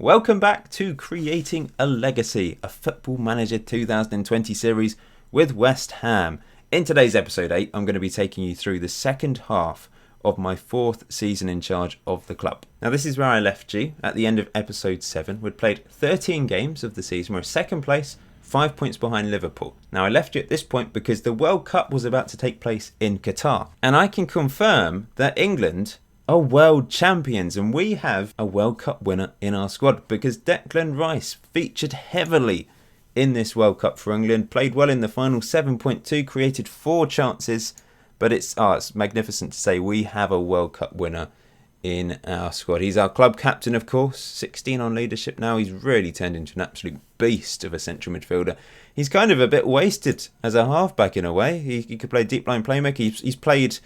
Welcome back to Creating a Legacy, a Football Manager 2020 series with West Ham. In today's episode 8, I'm going to be taking you through the second half of my 4th season in charge of the club. Now this is where I left you at the end of episode 7. We'd played 13 games of the season. We're second place, 5 points behind Liverpool. Now I left you at this point because the World Cup was about to take place in Qatar. And I can confirm that England are world champions, and we have a World Cup winner in our squad because Declan Rice featured heavily in this World Cup for England, played well in the final, 7.2, created 4 chances, but it's magnificent to say we have a World Cup winner in our squad. He's our club captain, of course, 16 on leadership now. He's really turned into an absolute beast of a central midfielder. He's kind of a bit wasted as a halfback in a way. He could play deep line playmaker. He's played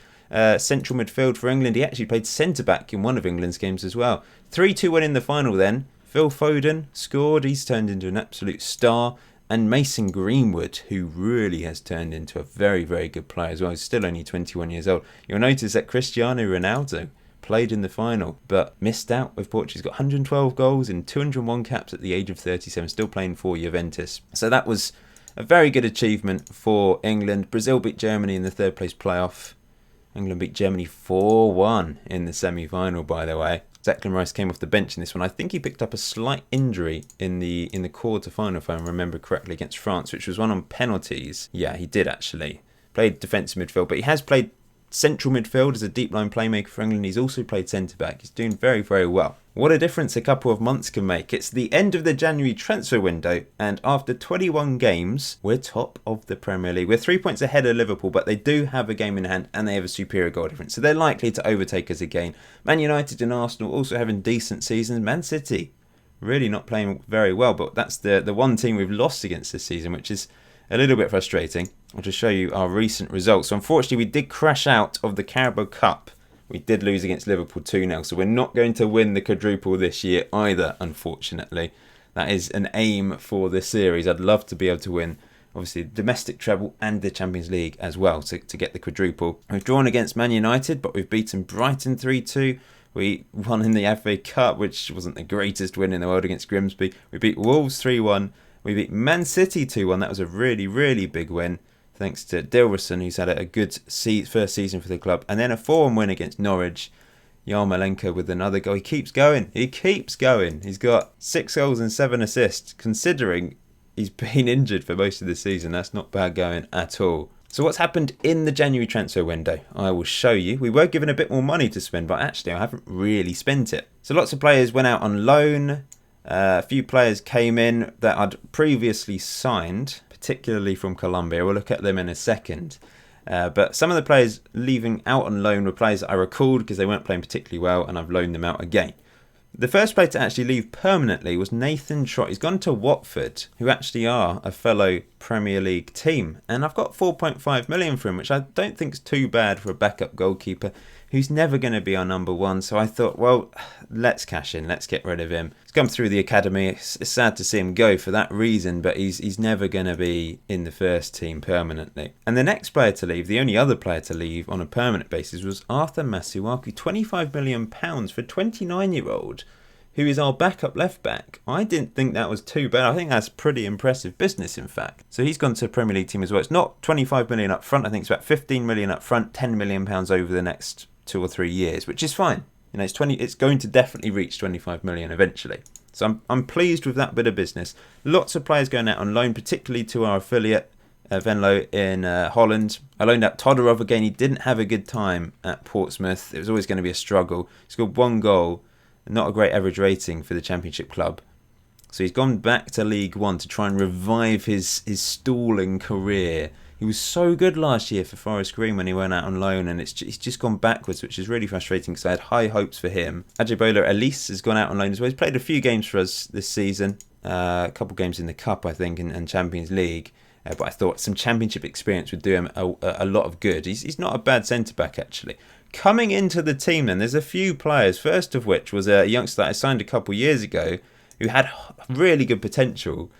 central midfield for England. He actually played centre-back in one of England's games as well. 3-2 win in the final then. Phil Foden scored. He's turned into an absolute star. And Mason Greenwood, who really has turned into a very, very good player as well. He's still only 21 years old. You'll notice that Cristiano Ronaldo played in the final, but missed out with Portugal. He's got 112 goals and 201 caps at the age of 37, still playing for Juventus. So that was a very good achievement for England. Brazil beat Germany in the third place playoff. England beat Germany 4-1 in the semi-final, by the way. Declan Rice came off the bench in this one. I think he picked up a slight injury in the quarter-final, if I remember correctly, against France, which was one on penalties. Yeah, he did actually. Played defensive midfield, but he has played central midfield as a deep line playmaker for England. He's also played centre-back. He's doing very, very well. What a difference a couple of months can make. It's the end of the January transfer window, and after 21 games, we're top of the Premier League. We're 3 points ahead of Liverpool, but they do have a game in hand, and they have a superior goal difference, so they're likely to overtake us again. Man United and Arsenal also having decent seasons. Man City really not playing very well, but that's the one team we've lost against this season, which is a little bit frustrating. I'll just show you our recent results. So unfortunately, we did crash out of the Carabao Cup. We did lose against Liverpool 2-0, so we're not going to win the quadruple this year either, unfortunately. That is an aim for this series. I'd love to be able to win, obviously, the domestic treble and the Champions League as well to get the quadruple. We've drawn against Man United, but we've beaten Brighton 3-2. We won in the FA Cup, which wasn't the greatest win in the world against Grimsby. We beat Wolves 3-1. We beat Man City 2-1. That was a really, really big win, thanks to Dilrosun, who's had a good first season for the club. And then a 4-1 win against Norwich. Yarmolenko with another goal. He keeps going. He's got 6 goals and 7 assists. Considering he's been injured for most of the season, that's not bad going at all. So what's happened in the January transfer window? I will show you. We were given a bit more money to spend, but actually I haven't really spent it. So lots of players went out on loan. A few players came in that I'd previously signed, particularly from Colombia. We'll look at them in a second. But some of the players leaving out on loan were players that I recalled because they weren't playing particularly well, and I've loaned them out again. The first player to actually leave permanently was Nathan Trott. He's gone to Watford, who actually are a fellow Premier League team. And I've got 4.5 million for him, which I don't think is too bad for a backup goalkeeper who's never going to be our number one. So I thought, well, let's cash in. Let's get rid of him. He's come through the academy. It's sad to see him go for that reason, but he's never going to be in the first team permanently. And the next player to leave, the only other player to leave on a permanent basis, was Arthur Masuaku. £25 million for a 29-year-old who is our backup left back. I didn't think that was too bad. I think that's pretty impressive business, in fact. So he's gone to a Premier League team as well. It's not 25 million up front. I think it's about 15 million up front, 10 million pounds over the next 2 or 3 years, which is fine. You know, it's going to definitely reach 25 million eventually. So I'm pleased with that bit of business. Lots of players going out on loan, particularly to our affiliate Venlo in Holland. I loaned out Todorov again. He didn't have a good time at Portsmouth. It was always going to be a struggle. He scored 1 goal, not a great average rating for the Championship club. So he's gone back to League One to try and revive his stalling career. He was so good last year for Forest Green when he went out on loan, and he's just gone backwards, which is really frustrating because I had high hopes for him. Ajibola Elise has gone out on loan as well. He's played a few games for us this season, a couple games in the Cup, I think, and Champions League. But I thought some Championship experience would do him a lot of good. He's not a bad centre-back, actually. Coming into the team then, there's a few players, first of which was a youngster that I signed a couple years ago who had really good potential.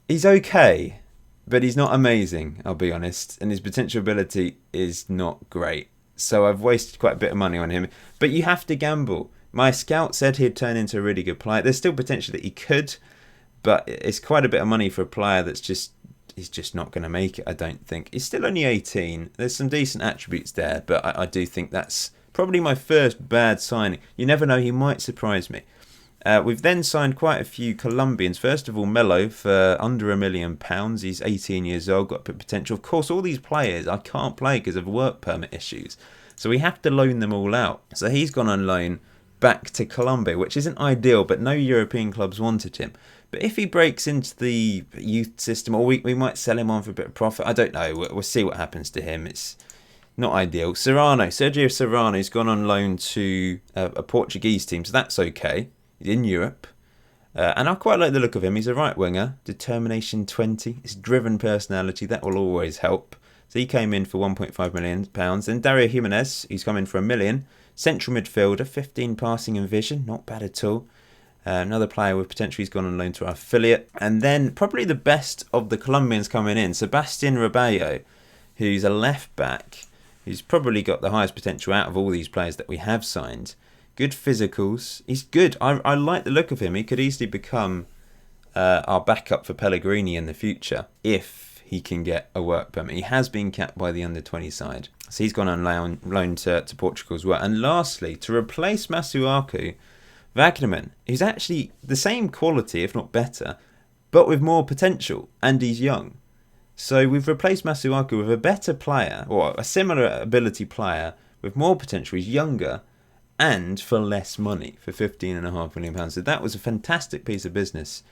He's okay, but he's not amazing, I'll be honest, and his potential ability is not great. So I've wasted quite a bit of money on him. But you have to gamble. My scout said he'd turn into a really good player. There's still potential that he could, but it's quite a bit of money for a player he's just not going to make it, I don't think. He's still only 18. There's some decent attributes there, but I do think that's probably my first bad signing. You never know, he might surprise me. We've then signed quite a few Colombians. First of all, Melo for under £1 million. He's 18 years old, got a bit of potential. Of course, all these players I can't play because of work permit issues. So we have to loan them all out. So he's gone on loan back to Colombia, which isn't ideal, but no European clubs wanted him. But if he breaks into the youth system, or we might sell him on for a bit of profit, I don't know. We'll see what happens to him. It's not ideal. Sergio Serrano's gone on loan to a Portuguese team, so that's okay. He's in Europe. And I quite like the look of him. He's a right winger. Determination 20. His driven personality, that will always help. So he came in for £1.5 million. Then Dario Jimenez, he's come in for £1 million. Central midfielder, 15 passing and vision. Not bad at all. Another player with potential, he's gone on loan to our affiliate. And then probably the best of the Colombians coming in, Sebastian Rubio, who's a left back, who's probably got the highest potential out of all these players that we have signed. Good physicals. He's good. I like the look of him. He could easily become our backup for Pellegrini in the future if he can get a work permit. He has been capped by the under-20 side. So he's gone on loan to Portugal as well. And lastly, to replace Masuaku, Wagnerman, who's actually the same quality, if not better, but with more potential, and he's young. So we've replaced Masuaku with a better player, or a similar ability player, with more potential. He's younger, and for less money, for £15.5 million. So that was a fantastic piece of business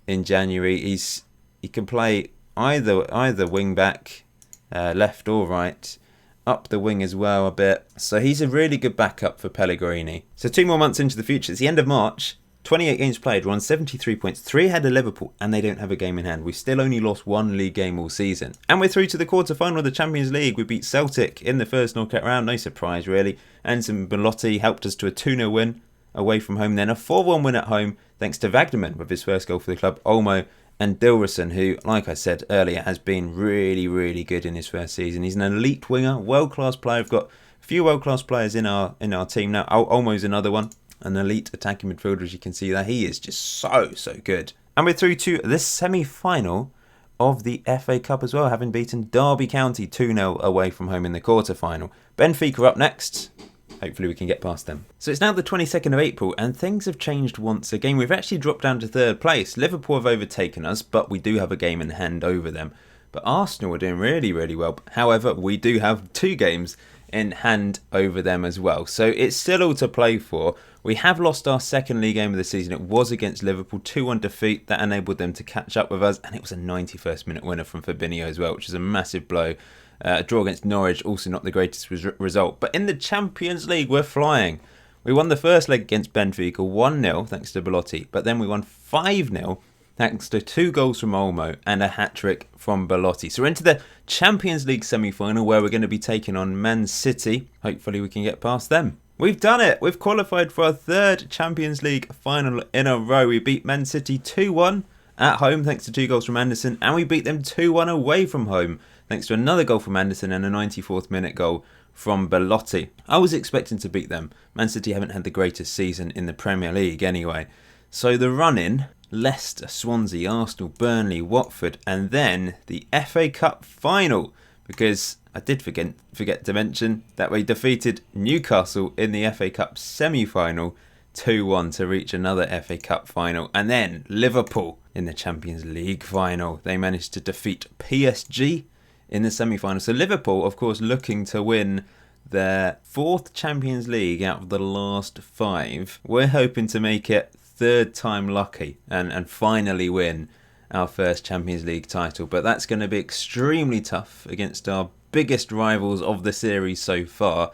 in January. He can play either wing back, left or right, up the wing as well a bit. So he's a really good backup for Pellegrini. So 2 more months into the future. It's the end of March. 28 games played. We're on 73 points. 3 ahead of Liverpool, and they don't have a game in hand. We've still only lost 1 league game all season. And we're through to the quarter-final of the Champions League. We beat Celtic in the first knockout round. No surprise, really. Anson Belotti helped us to a 2-0 win away from home. Then a 4-1 win at home, thanks to Wagnerman with his first goal for the club. Olmo and Dilrosun, who, like I said earlier, has been really, really good in his first season. He's an elite winger, world-class player. We've got a few world-class players in our team now. Olmo's another one, an elite attacking midfielder, as you can see there. He is just so good. And we're through to this semi-final of the FA Cup as well, having beaten Derby County 2-0 away from home in the quarter-final. Benfica up next. Hopefully we can get past them. So it's now the 22nd of April and things have changed once again. We've actually dropped down to 3rd place. Liverpool have overtaken us, but we do have a game in hand over them. But Arsenal are doing really, really well. However, we do have 2 games in hand over them as well. So it's still all to play for. We have lost our second league game of the season. It was against Liverpool, 2-1 defeat. That enabled them to catch up with us. And it was a 91st minute winner from Fabinho as well, which is a massive blow. A draw against Norwich, also not the greatest result. But in the Champions League, we're flying. We won the first leg against Benfica 1-0, thanks to Belotti. But then we won 5-0, thanks to 2 goals from Olmo and a hat-trick from Belotti. So we're into the Champions League semi-final, where we're going to be taking on Man City. Hopefully we can get past them. We've done it! We've qualified for our 3rd Champions League final in a row. We beat Man City 2-1 at home, thanks to 2 goals from Anderson. And we beat them 2-1 away from home, thanks to another goal from Anderson and a 94th minute goal from Belotti. I was expecting to beat them. Man City haven't had the greatest season in the Premier League anyway. So the run-in, Leicester, Swansea, Arsenal, Burnley, Watford, and then the FA Cup final. Because I did forget to mention that we defeated Newcastle in the FA Cup semi-final 2-1 to reach another FA Cup final. And then Liverpool in the Champions League final. They managed to defeat PSG in the semi-final. So Liverpool, of course, looking to win their 4th Champions League out of the last 5. We're hoping to make it 3rd time lucky and finally win our first Champions League title. But that's going to be extremely tough against our biggest rivals of the series so far.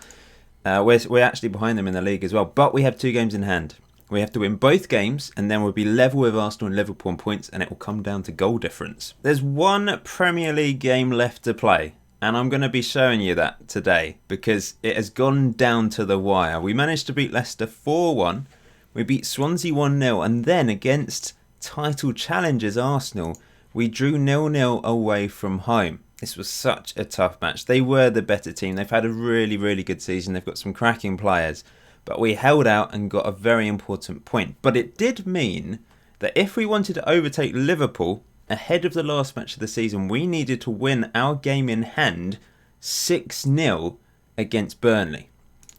We're actually behind them in the league as well. But we have 2 games in hand. We have to win both games, and then we'll be level with Arsenal and Liverpool on points, and it will come down to goal difference. There's 1 Premier League game left to play, and I'm going to be showing you that today, because it has gone down to the wire. We managed to beat Leicester 4-1, we beat Swansea 1-0, and then against title challengers Arsenal, we drew 0-0 away from home. This was such a tough match. They were the better team. They've had a really, really good season. They've got some cracking players. But we held out and got a very important point. But it did mean that if we wanted to overtake Liverpool ahead of the last match of the season, we needed to win our game in hand 6-0 against Burnley.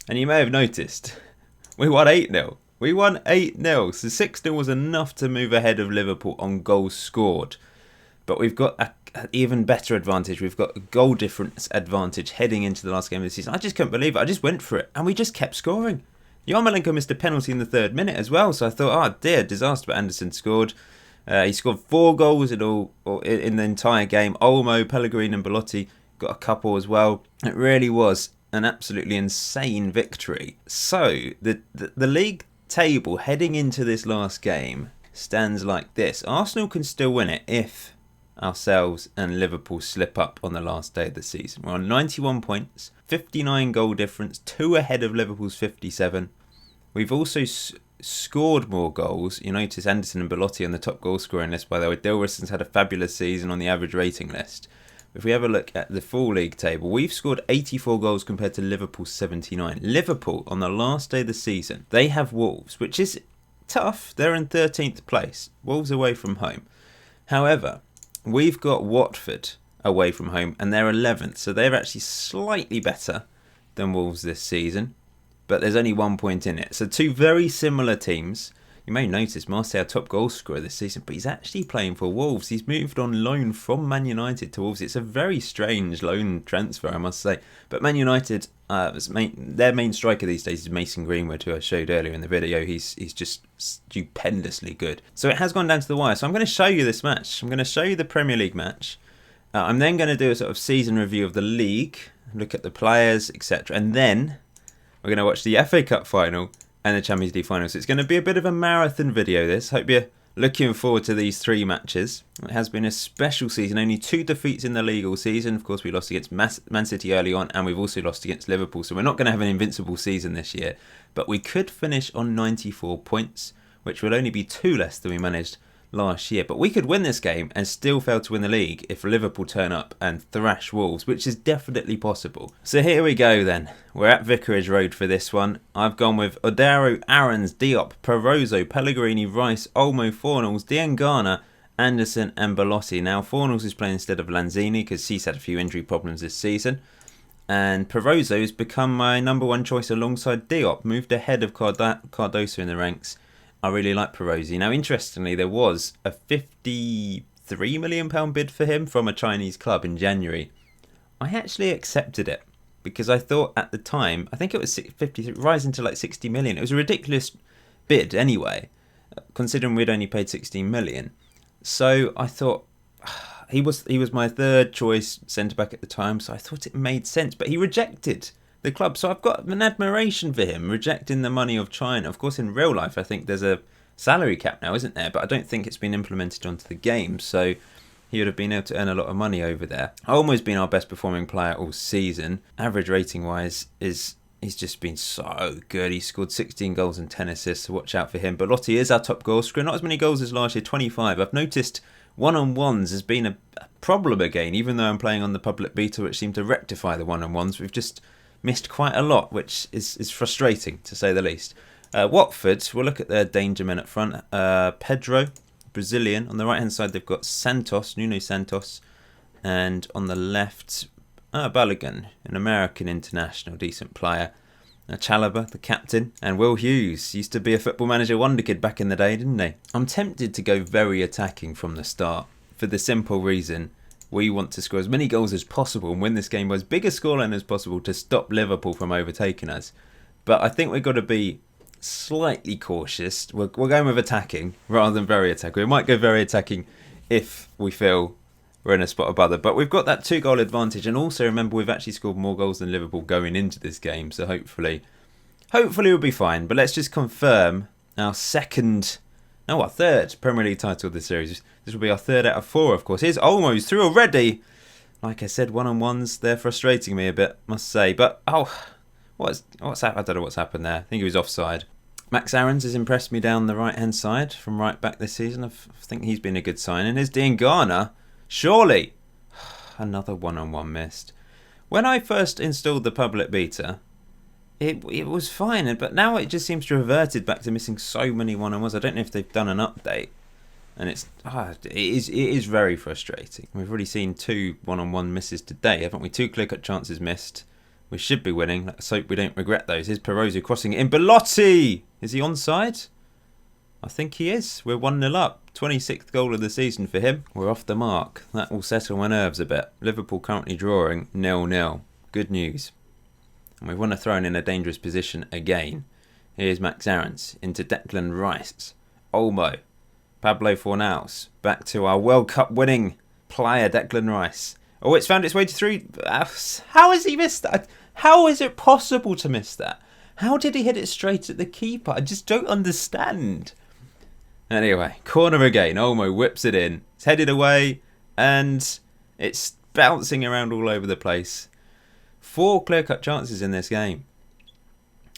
And you may have noticed, we won 8-0. We won 8-0. So 6-0 was enough to move ahead of Liverpool on goals scored. But we've got an even better advantage. We've got a goal difference advantage heading into the last game of the season. I just couldn't believe it. I just went for it. And we just kept scoring. Yarmolenko missed a penalty in the 3rd minute as well. So I thought, oh dear, disaster. But Anderson scored. He scored 4 goals in the entire game. Olmo, Pellegrini and Belotti got a couple as well. It really was an absolutely insane victory. So the league table heading into this last game stands like this. Arsenal can still win it if ourselves and Liverpool slip up on the last day of the season. We're on 91 points, 59 goal difference, 2 ahead of Liverpool's 57. We've also scored more goals. You notice Anderson and Belotti on the top goal scoring list, by the way. Dilrison's had a fabulous season on the average rating list. If we have a look at the full league table, we've scored 84 goals compared to Liverpool's 79. Liverpool, on the last day of the season, they have Wolves, which is tough. They're in 13th place. Wolves away from home. However, we've got Watford away from home, and they're 11th. So they're actually slightly better than Wolves this season. But there's only 1 point in it. So 2 very similar teams. You may notice Marseille, our top goal scorer this season, but he's actually playing for Wolves. He's moved on loan from Man United to Wolves. It's a very strange loan transfer, I must say. But Man United, their main striker these days is Mason Greenwood, who I showed earlier in the video. He's just stupendously good. So it has gone down to the wire. So I'm going to show you this match. I'm going to show you the Premier League match. I'm then going to do a sort of season review of the league, look at the players, etc. And then we're going to watch the FA Cup final and the Champions League final. So it's going to be a bit of a marathon video, this. Hope you're looking forward to these 3 matches. It has been a special season. Only 2 defeats in the league all season. Of course, we lost against Man City early on, and we've also lost against Liverpool. So we're not going to have an invincible season this year. But we could finish on 94 points, which will only be 2 less than we managed last year. But we could win this game and still fail to win the league if Liverpool turn up and thrash Wolves, which is definitely possible. So here we go then. We're at Vicarage Road for this one. I've gone with Odero, Aarons, Diop, Perozzo, Pellegrini, Rice, Olmo, Fornals, Diangana, Anderson and Belotti. Now Fornals is playing instead of Lanzini because he's had a few injury problems this season. And Perozzo has become my number 1 choice alongside Diop, moved ahead of Cardoso in the ranks. I really like Perozzi. Now, interestingly, there was a £53 million bid for him from a Chinese club in January. I actually accepted it because I thought at the time, I think it was 53, rising to like 60 million. It was a ridiculous bid anyway, considering we'd only paid 16 million. So I thought he was my 3rd choice centre back at the time, so I thought it made sense. But he rejected the club, so I've got an admiration for him rejecting the money of China. Of course, in real life, I think there's a salary cap now, isn't there? But I don't think it's been implemented onto the game, so he would have been able to earn a lot of money over there. Olmo's been our best performing player all season. Average rating wise, he's just been so good. He scored 16 goals and 10 assists, so watch out for him. Belotti is our top goal scorer, not as many goals as last year, 25. I've noticed one-on-ones has been a problem again, even though I'm playing on the public beta, which seemed to rectify the one-on-ones. We've just missed quite a lot, which is frustrating, to say the least. Watford, we'll look at their danger men up front. Pedro, Brazilian. On the right-hand side, they've got Nuno Santos. And on the left, Balogun, an American international, decent player. Chalobah, the captain. And Will Hughes, used to be a Football Manager wonder kid back in the day, didn't he? I'm tempted to go very attacking from the start, for the simple reason we want to score as many goals as possible and win this game by as big a scoreline as possible to stop Liverpool from overtaking us. But I think we've got to be slightly cautious. We're going with attacking rather than very attacking. We might go very attacking if we feel we're in a spot of bother. But we've got that 2-goal advantage. And also remember, we've actually scored more goals than Liverpool going into this game. So hopefully we'll be fine. But let's just confirm our third Premier League title of the series. This will be our 3rd out of 4, of course. Here's Olmo's through already. Like I said, one-on-ones, they're frustrating me a bit, must say. But, what's happened? I don't know what's happened there. I think he was offside. Max Aarons has impressed me down the right-hand side from right back this season. I think he's been a good signing. Here's Diangana. Surely. Another one-on-one missed. When I first installed the public beta, it was fine, but now it just seems to have reverted back to missing so many one-on-ones. I don't know if they've done an update, and it is very frustrating. We've already seen 2 one-on-one misses today, haven't we? 2 clear-cut chances missed. We should be winning. Let's hope we don't regret those. Here's Perozzo crossing it in. Belotti! Is he onside? I think he is. We're 1-0 up. 26th goal of the season for him. We're off the mark. That will settle my nerves a bit. Liverpool currently drawing 0-0. Good news. And we want to throw in a dangerous position again. Here's Max Aarons into Declan Rice. Olmo. Pablo Fornals. Back to our World Cup winning player, Declan Rice. Oh, it's found its way to 3. How has he missed that? How is it possible to miss that? How did he hit it straight at the keeper? I just don't understand. Anyway, corner again. Olmo whips it in. It's headed away and it's bouncing around all over the place. 4 clear-cut chances in this game.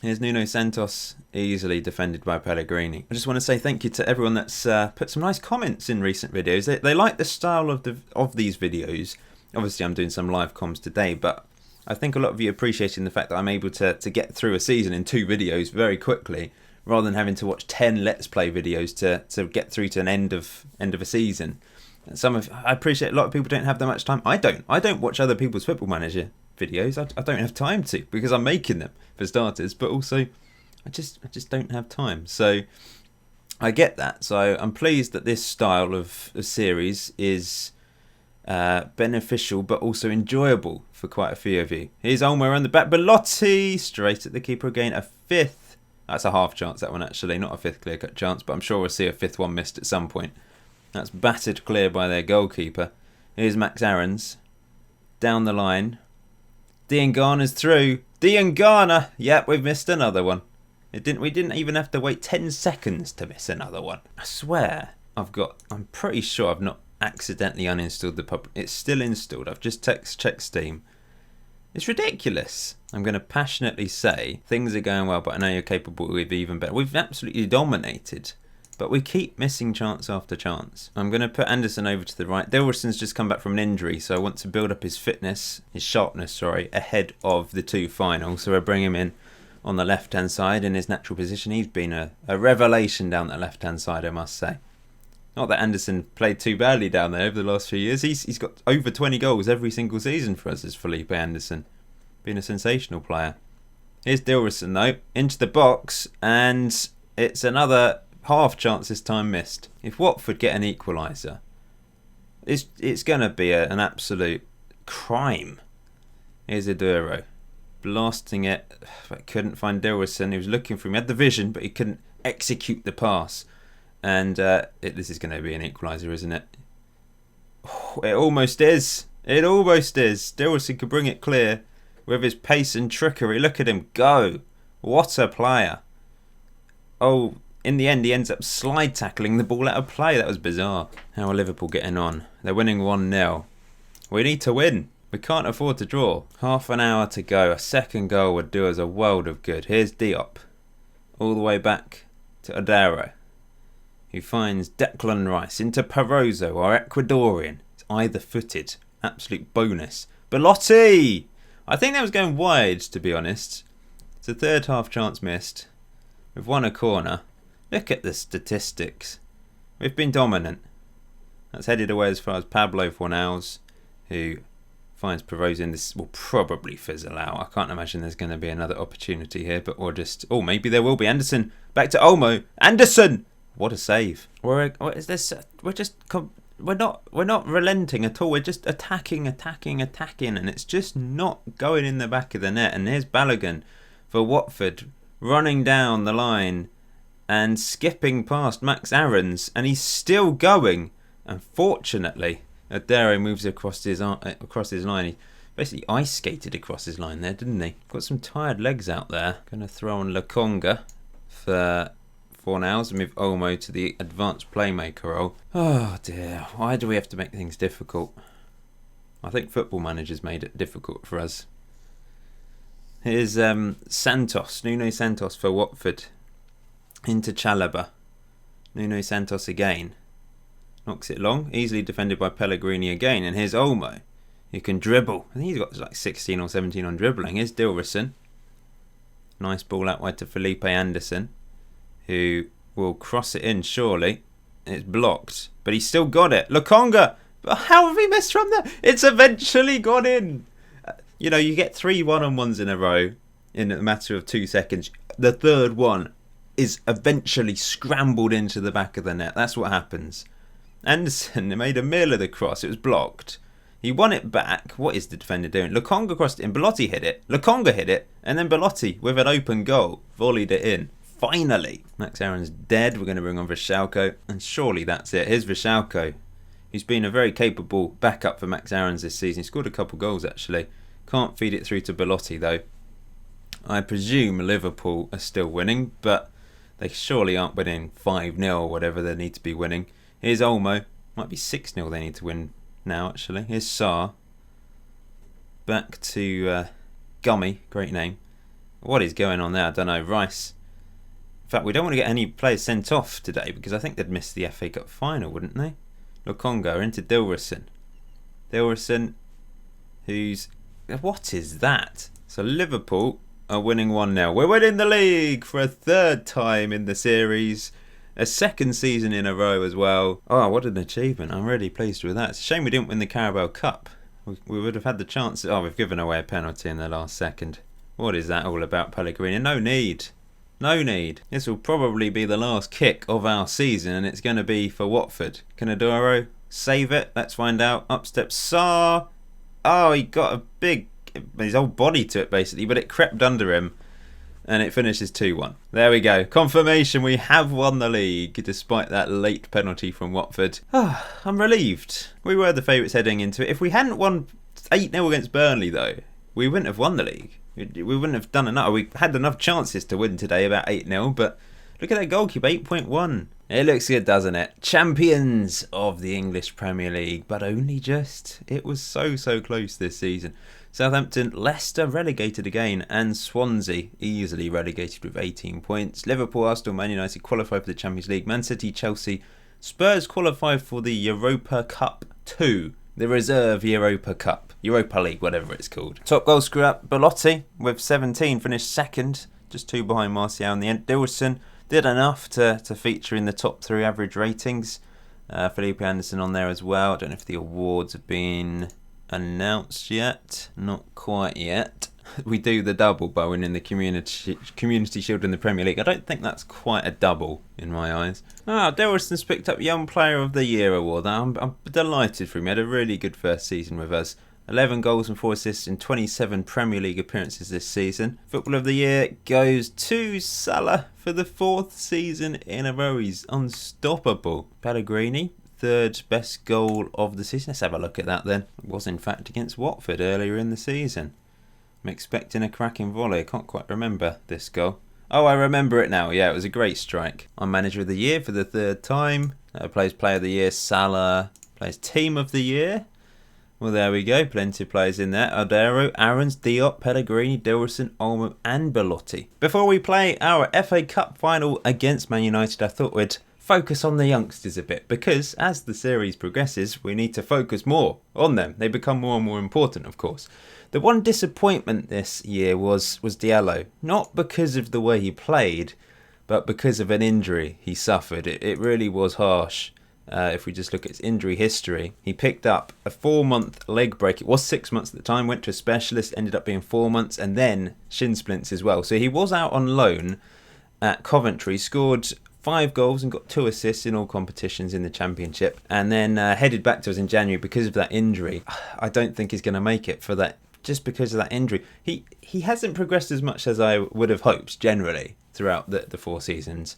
Here's Nuno Santos, easily defended by Pellegrini. I just want to say thank you to everyone that's put some nice comments in recent videos. They like the style of these videos. Obviously, I'm doing some live comms today, but I think a lot of you appreciating the fact that I'm able to get through a season in 2 videos very quickly, rather than having to watch 10 Let's Play videos to get through to an end of a season. I appreciate a lot of people don't have that much time. I don't watch other people's Football Manager videos. I don't have time to, because I'm making them for starters, but also I just don't have time. So I get that. So I'm pleased that this style of series is beneficial but also enjoyable for quite a few of you. Here's Olmo around the back. Belotti straight at the keeper again. A 5th. That's a half chance, that one actually, not a 5th clear-cut chance, but I'm sure we'll see a 5th one missed at some point. That's battered clear by their goalkeeper. Here's Max Aarons. Down the line. Diangana's through. Diangana! Yep, we've missed another one. We didn't even have to wait 10 seconds to miss another one. I swear, I'm pretty sure I've not accidentally uninstalled the pub. It's still installed. I've just checked Steam. It's ridiculous. I'm going to passionately say things are going well, but I know you're capable of even better. We've absolutely dominated, but we keep missing chance after chance. I'm going to put Anderson over to the right. Dilrosun's just come back from an injury, so I want to build up his sharpness, ahead of the 2 finals. So we'll bring him in on the left-hand side in his natural position. He's been a revelation down that left-hand side, I must say. Not that Anderson played too badly down there over the last few years. He's got over 20 goals every single season for us as Felipe Anderson. Been a sensational player. Here's Dilrosun though, into the box, and it's another half chance this time missed. If Watford get an equaliser, it's going to be an absolute crime. Here's Aduro. Blasting it, but couldn't find Dilrosun. He was looking for him. He had the vision, but he couldn't execute the pass. And this is going to be an equaliser, isn't it? Oh, it almost is. It almost is. Dilrosun could bring it clear with his pace and trickery. Look at him go. What a player. Oh, in the end, he ends up slide tackling the ball out of play. That was bizarre. How are Liverpool getting on? They're winning 1-0. We need to win. We can't afford to draw. Half an hour to go. A second goal would do us a world of good. Here's Diop. All the way back to Adaro, who finds Declan Rice into Perozzo, our Ecuadorian. It's either footed. Absolute bonus. Belotti! I think that was going wide, to be honest. It's a third half chance missed. We've won a corner. Look at the statistics. We've been dominant. That's headed away as far as Pablo Fornals, who finds Perozzo in. This will probably fizzle out. I can't imagine there's going to be another opportunity here, but maybe there will be. Anderson, back to Olmo. Anderson! What a save! We're not relenting at all. We're just attacking, and it's just not going in the back of the net. And here's Balogun for Watford, running down the line and skipping past Max Aarons, and he's still going. Unfortunately, Adero moves across his line. He basically ice skated across his line there, didn't he? Got some tired legs out there. Going to throw on Lokonga for Fornals and move Olmo to the advanced playmaker role. Oh dear, why do we have to make things difficult? I think Football Manager's made it difficult for us. Here's Santos, Nuno Santos for Watford. Into Chalobah. Nuno Santos again. Knocks it long, easily defended by Pellegrini again. And here's Olmo, who can dribble. I think he's got like 16 or 17 on dribbling. Here's Dilrosun. Nice ball out wide to Felipe Anderson, who will cross it in, surely. It's blocked, but he's still got it. Lokonga! How have he missed from there? It's eventually gone in. You know, you get 3 one-on-ones in a row in a matter of 2 seconds. The third one is eventually scrambled into the back of the net. That's what happens. Anderson made a meal of the cross. It was blocked. He won it back. What is the defender doing? Lokonga crossed it in. Belotti hit it. Lokonga hit it. And then Belotti, with an open goal, volleyed it in. Finally. Max Aaron's dead. We're going to bring on Vrsaljko. And surely that's it. Here's Vrsaljko. He's been a very capable backup for Max Aaron's this season. He scored a couple goals, actually. Can't feed it through to Belotti, though. I presume Liverpool are still winning, but they surely aren't winning 5-0 or whatever they need to be winning. Here's Olmo. Might be 6-0 they need to win now, actually. Here's Sarr. Back to Gummy. Great name. What is going on there? I don't know. Rice. In fact, we don't want to get any players sent off today because I think they'd miss the FA Cup final, wouldn't they? Lokonga into Dilrosun. Dilrosun, who's... What is that? So Liverpool are winning 1-0. We're winning the league for a 3rd time in the series. A 2nd season in a row as well. Oh, what an achievement. I'm really pleased with that. It's a shame we didn't win the Carabao Cup. We would have had the chance. Oh, we've given away a penalty in the last second. What is that all about, Pellegrini? No need. No need. This will probably be the last kick of our season, and it's going to be for Watford. Can Adoro save it? Let's find out. Up steps Sarr. Oh, he got his whole body to it, basically, but it crept under him, and it finishes 2-1. There we go. Confirmation we have won the league, despite that late penalty from Watford. I'm relieved. We were the favourites heading into it. If we hadn't won 8-0 against Burnley, though, we wouldn't have won the league. We wouldn't have done enough. We had enough chances to win today, about 8-0, but look at that goalkeeper, 8.1. It looks good, doesn't it? Champions of the English Premier League, but only just. It was so close this season. Southampton, Leicester relegated again, and Swansea easily relegated with 18 points. Liverpool, Arsenal, Man United qualified for the Champions League. Man City, Chelsea, Spurs qualified for the Europa Cup 2. The reserve Europa League, whatever it's called. Top goal scorer, Belotti, with 17, finished 2nd, just 2 behind Martial in the end. Dilrosun did enough to feature in the top 3 average ratings. Felipe Anderson on there as well. I don't know if the awards have been announced yet. Not quite yet. We do the double by winning the Community Shield in the Premier League. I don't think that's quite a double in my eyes. Dilroson's picked up Young Player of the Year award. I'm delighted for him. He had a really good first season with us. 11 goals and 4 assists in 27 Premier League appearances this season. Football of the Year goes to Salah for the 4th season in a row. He's unstoppable. Pellegrini, 3rd best goal of the season. Let's have a look at that then. It was in fact against Watford earlier in the season. I'm expecting a cracking volley. I can't quite remember this goal. Oh, I remember it now. Yeah, it was a great strike. I'm Manager of the Year for the 3rd time. Plays Player of the Year, Salah. Plays Team of the Year. Well, there we go. Plenty of players in there. Adero, Aarons, Diop, Pellegrini, Dilrosun, Olmo and Belotti. Before we play our FA Cup final against Man United, I thought we'd focus on the youngsters a bit, because as the series progresses, we need to focus more on them. They become more and more important, of course. The one disappointment this year was Diallo, not because of the way he played, but because of an injury he suffered. It really was harsh. If we just look at his injury history, he picked up a 4-month leg break. It was 6 months at the time, went to a specialist, ended up being 4 months, and then shin splints as well. So he was out on loan at Coventry, scored 5 goals and got 2 assists in all competitions in the Championship, and then headed back to us in January because of that injury. I don't think he's going to make it for that, just because of that injury. He hasn't progressed as much as I would have hoped generally throughout the 4 seasons.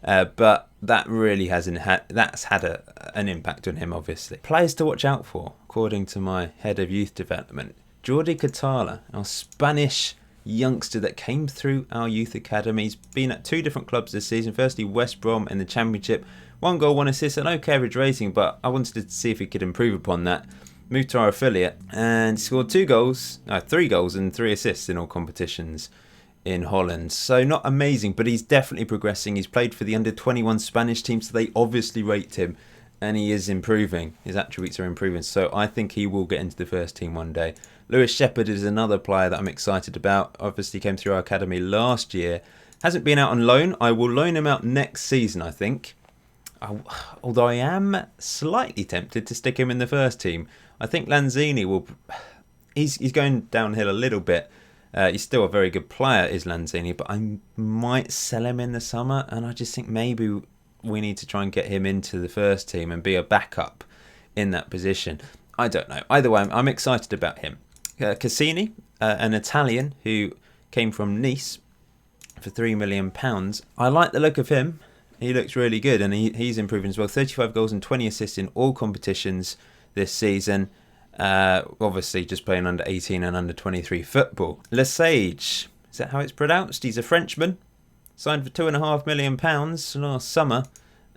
But that really that's had an impact on him, obviously. Players to watch out for, according to my head of youth development. Jordi Catala, our Spanish youngster that came through our youth academy. He's been at 2 different clubs this season. Firstly, West Brom in the Championship. 1 goal, 1 assist, an okay average rating, but I wanted to see if he could improve upon that. Moved to our affiliate and scored 3 goals and 3 assists in all competitions in Holland. So not amazing, but he's definitely progressing. He's played for the under-21 Spanish team, so they obviously rate him. and he is improving. His attributes are improving, so I think he will get into the first team one day. Lewis Shepherd is another player that I'm excited about. Obviously came through our academy last year. Hasn't been out on loan. I will loan him out next season, I think. Although I am slightly tempted to stick him in the first team. I think Lanzini will... He's going downhill a little bit. He's still a very good player, is Lanzini, but I might sell him in the summer, and I just think maybe we need to try and get him into the first team and be a backup in that position. I don't know. Either way, I'm excited about him. Cassini, an Italian who came from Nice for £3 million. I like the look of him. He looks really good, and he's improving as well. 35 goals and 20 assists in all competitions this season. Obviously just playing under 18 and under 23 football. Lesage, is that how it's pronounced? He's a Frenchman. Signed for £2.5 million last summer,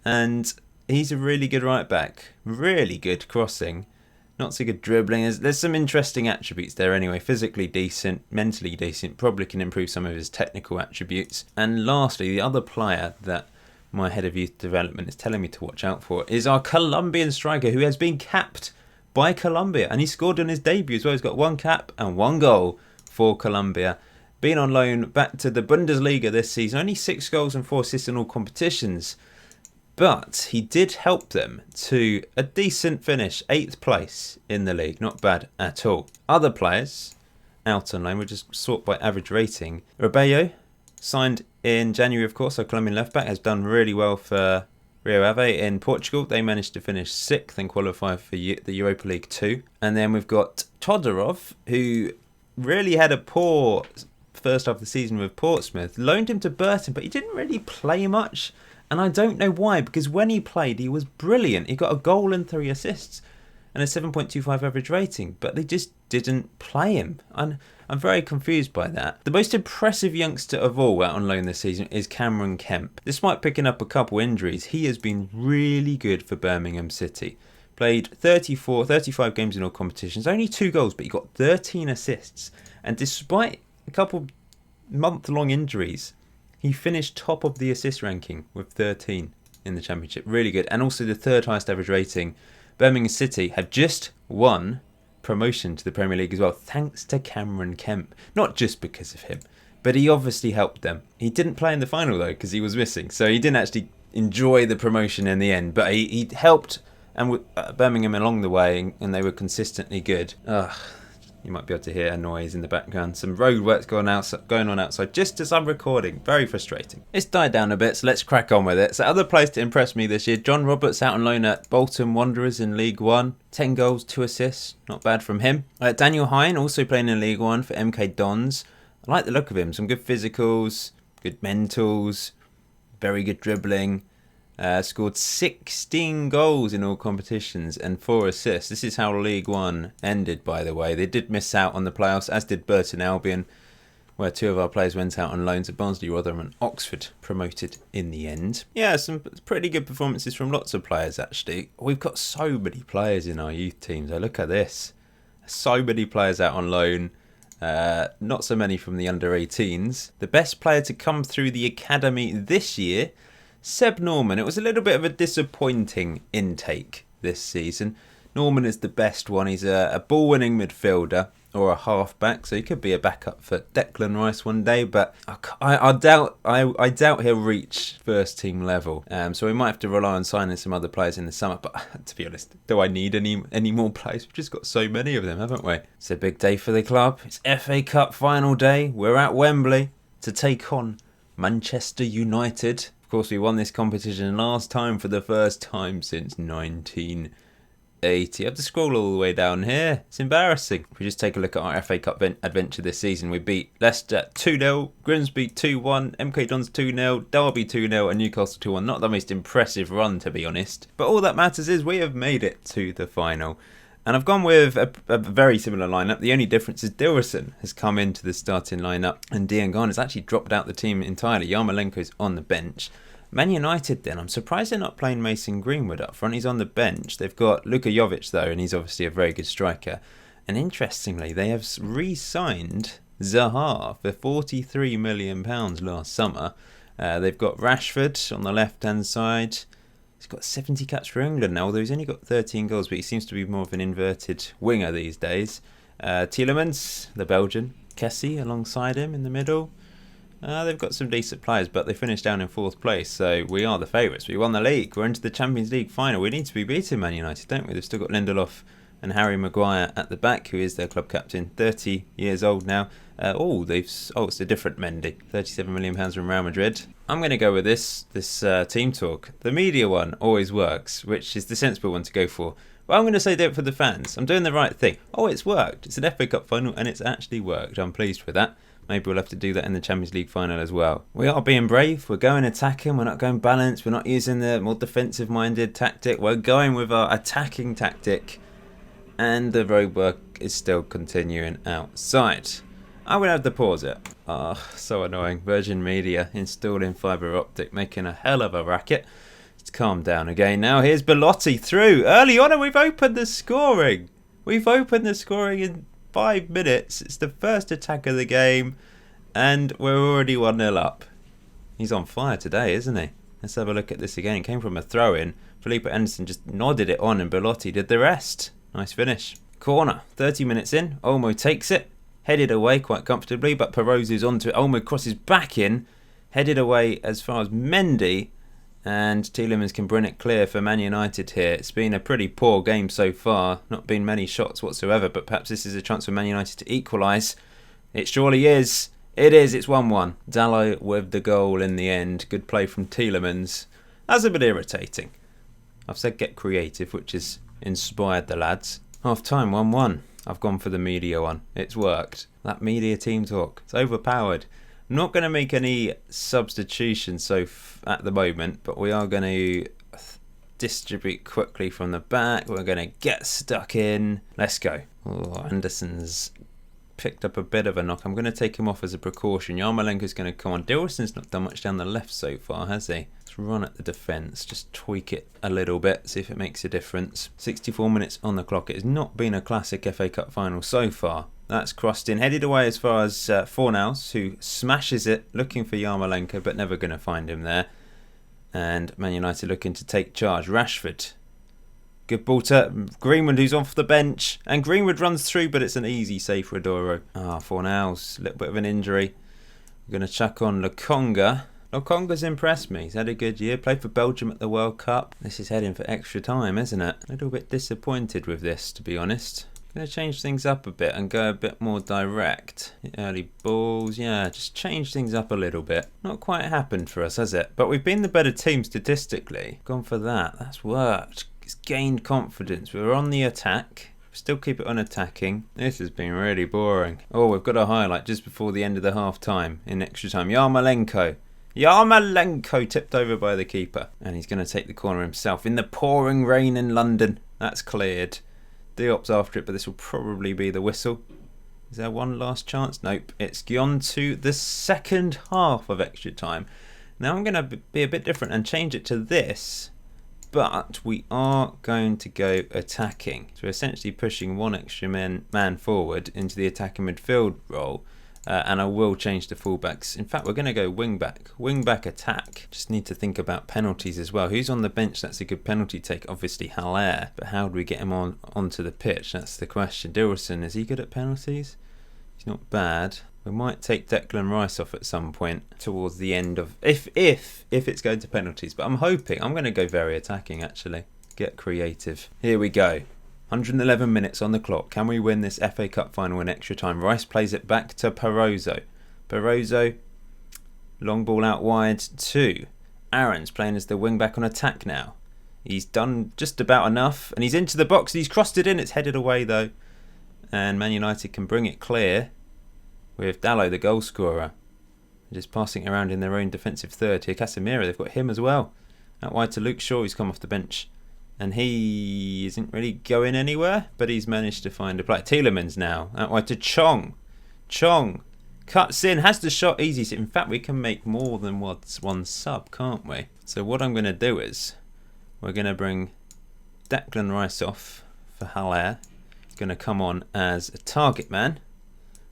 and he's a really good right back. Really good crossing. Not so good dribbling. There's some interesting attributes there anyway. Physically decent, mentally decent. Probably can improve some of his technical attributes. And lastly, the other player that my head of youth development is telling me to watch out for is our Colombian striker, who has been capped by Colombia, and he scored on his debut as well. He's got 1 cap and 1 goal for Colombia. Been on loan back to the Bundesliga this season. Only 6 goals and 4 assists in all competitions. But he did help them to a decent finish, 8th place in the league. Not bad at all. Other players out on loan were just sort by average rating. Rubio, signed in January, of course. Our Colombian left back has done really well for Rio Ave in Portugal. They managed to finish 6th and qualify for the Europa League 2. And then we've got Todorov, who really had a poor first half of the season with Portsmouth. Loaned him to Burton, but he didn't really play much. And I don't know why, because when he played, he was brilliant. He got a goal and 3 assists and a 7.25 average rating, but they just didn't play him. I'm very confused by that. The most impressive youngster of all out on loan this season is Cameron Kemp. Despite picking up a couple injuries, he has been really good for Birmingham City. Played 35 games in all competitions, only 2 goals, but he got 13 assists. And despite a couple month-long injuries, he finished top of the assist ranking with 13 in the Championship. Really good. And also the 3rd highest average rating. Birmingham City have just won promotion to the Premier League as well, thanks to Cameron Kemp. Not just because of him, but he obviously helped them. He didn't play in the final though, because he was missing. So he didn't actually enjoy the promotion in the end. But he helped and Birmingham along the way, and they were consistently good. You might be able to hear a noise in the background. Some roadworks going on outside just as I'm recording. Very frustrating. It's died down a bit, so let's crack on with it. So other players to impress me this year. John Roberts out on loan at Bolton Wanderers in League 1. 10 goals, 2 assists. Not bad from him. Daniel Hine also playing in League 1 for MK Dons. I like the look of him. Some good physicals, good mentals, very good dribbling. Scored 16 goals in all competitions and 4 assists. This is how League 1 ended, by the way. They did miss out on the playoffs, as did Burton Albion, where 2 of our players went out on loans at Barnsley, Rotherham and Oxford, promoted in the end. Yeah, some pretty good performances from lots of players, actually. We've got so many players in our youth teams. Look at this. So many players out on loan. Not so many from the under-18s. The best player to come through the academy this year, Seb Norman. It was a little bit of a disappointing intake this season. Norman is the best one. He's a ball-winning midfielder or a half-back, so he could be a backup for Declan Rice one day, but I doubt he'll reach first-team level. So we might have to rely on signing some other players in the summer, but to be honest, do I need any more players? We've just got so many of them, haven't we? It's a big day for the club. It's FA Cup final day. We're at Wembley to take on Manchester United. Of course, we won this competition last time for the first time since 1980. I have to scroll all the way down here. It's embarrassing. If we just take a look at our FA Cup adventure this season, we beat Leicester 2-0, Grimsby 2-1, MK Dons 2-0, Derby 2-0 and Newcastle 2-1. Not the most impressive run, to be honest. But all that matters is we have made it to the final. And I've gone with a very similar lineup. The only difference is Dilrosun has come into the starting lineup and Dian Garner's actually dropped out the team entirely. Yarmolenko's on the bench. Man United then, I'm surprised they're not playing Mason Greenwood up front. He's on the bench. They've got Luka Jovic though, and he's obviously a very good striker. And interestingly, they have re-signed Zaha for £43 million last summer. They've got Rashford on the left-hand side. He's got 70 caps for England now, although he's only got 13 goals, but he seems to be more of an inverted winger these days. Tielemans, the Belgian. Kessie alongside him in the middle. They've got some decent players, but they finished down in 4th place, so we are the favourites. We won the league. We're into the Champions League final. We need to be beating Man United, don't we? They've still got Lindelof and Harry Maguire at the back, who is their club captain, 30 years old now. It's a different Mendy, £37 million from Real Madrid. I'm going to go with this team talk. The media one always works, which is the sensible one to go for. But I'm going to say do it for the fans. I'm doing the right thing. Oh, it's worked. It's an FA Cup final and it's actually worked. I'm pleased with that. Maybe we'll have to do that in the Champions League final as well. We are being brave. We're going attacking. We're not going balanced. We're not using the more defensive-minded tactic. We're going with our attacking tactic. And the roadwork is still continuing outside. I'm going to have to pause it. So annoying. Virgin Media installing fibre optic, making a hell of a racket. It's calmed down again now. Here's Belotti through. Early on and we've opened the scoring. We've opened the scoring in 5 minutes. It's the first attack of the game. And we're already 1-0 up. He's on fire today, isn't he? Let's have a look at this again. It came from a throw-in. Felipe Anderson just nodded it on and Belotti did the rest. Nice finish. Corner. 30 minutes in. Olmo takes it. Headed away quite comfortably, but Perozzo's onto it. Olmo crosses back in. Headed away as far as Mendy. And Tielemans can bring it clear for Man United here. It's been a pretty poor game so far. Not been many shots whatsoever, but perhaps this is a chance for Man United to equalise. It surely is. It is. It's 1-1. Dalot with the goal in the end. Good play from Tielemans. That's a bit irritating. I've said get creative, which has inspired the lads. Half time, 1-1. I've gone for the media one. It's worked. That media team talk. It's overpowered. I'm not going to make any substitutions at the moment, but we are going to distribute quickly from the back. We're going to get stuck in. Let's go. Oh, Anderson's picked up a bit of a knock. I'm going to take him off as a precaution. Yarmolenko's going to come on. Dilson's not done much down the left so far, has he? Let's run at the defence. Just tweak it a little bit, see if it makes a difference. 64 minutes on the clock. It has not been a classic FA Cup final so far. That's crossed in, headed away as far as Fornals, who smashes it, looking for Yarmolenko, but never going to find him there. And Man United looking to take charge. Rashford. Good ball to Greenwood, who's off the bench. And Greenwood runs through, but it's an easy save for Adoro. Fornals, a little bit of an injury. We're going to chuck on Lokonga. Lokonga's impressed me. He's had a good year. Played for Belgium at the World Cup. This is heading for extra time, isn't it? A little bit disappointed with this, to be honest. Going to change things up a bit and go a bit more direct. Early balls, yeah, just change things up a little bit. Not quite happened for us, has it? But we've been the better team statistically. Gone for that. That's worked. It's gained confidence. We're on the attack. Still keep it on attacking. This has been really boring. Oh, we've got a highlight just before the end of the half time in extra time. Yarmolenko tipped over by the keeper. And he's going to take the corner himself in the pouring rain in London. That's cleared. Diop's after it, but this will probably be the whistle. Is there one last chance? Nope. It's gone to the second half of extra time. Now I'm going to be a bit different and change it to this. But we are going to go attacking. So we're essentially pushing one extra man forward into the attacking midfield role. And I will change the fullbacks. In fact, we're going to go wing-back. Wing-back attack. Just need to think about penalties as well. Who's on the bench? That's a good penalty take. Obviously, Haller. But how do we get him onto the pitch? That's the question. Dilson, is he good at penalties? He's not bad. We might take Declan Rice off at some point towards the end of... If it's going to penalties. But I'm hoping. I'm going to go very attacking, actually. Get creative. Here we go. 111 minutes on the clock. Can we win this FA Cup final in extra time? Rice plays it back to Perozzo. Perozzo, long ball out wide to Aaron's playing as the wing back on attack now. He's done just about enough and he's into the box. He's crossed it in. It's headed away though. And Man United can bring it clear with Dalot, the goal scorer. Just passing it around in their own defensive third here. Casemiro, they've got him as well. Out wide to Luke Shaw, who's come off the bench. And he isn't really going anywhere, but he's managed to find a play. Tielemans now, out wide to Chong. Chong cuts in, has the shot easy. In fact, we can make more than one sub, can't we? So what I'm going to do is, we're going to bring Declan Rice off for Haller. He's going to come on as a target man.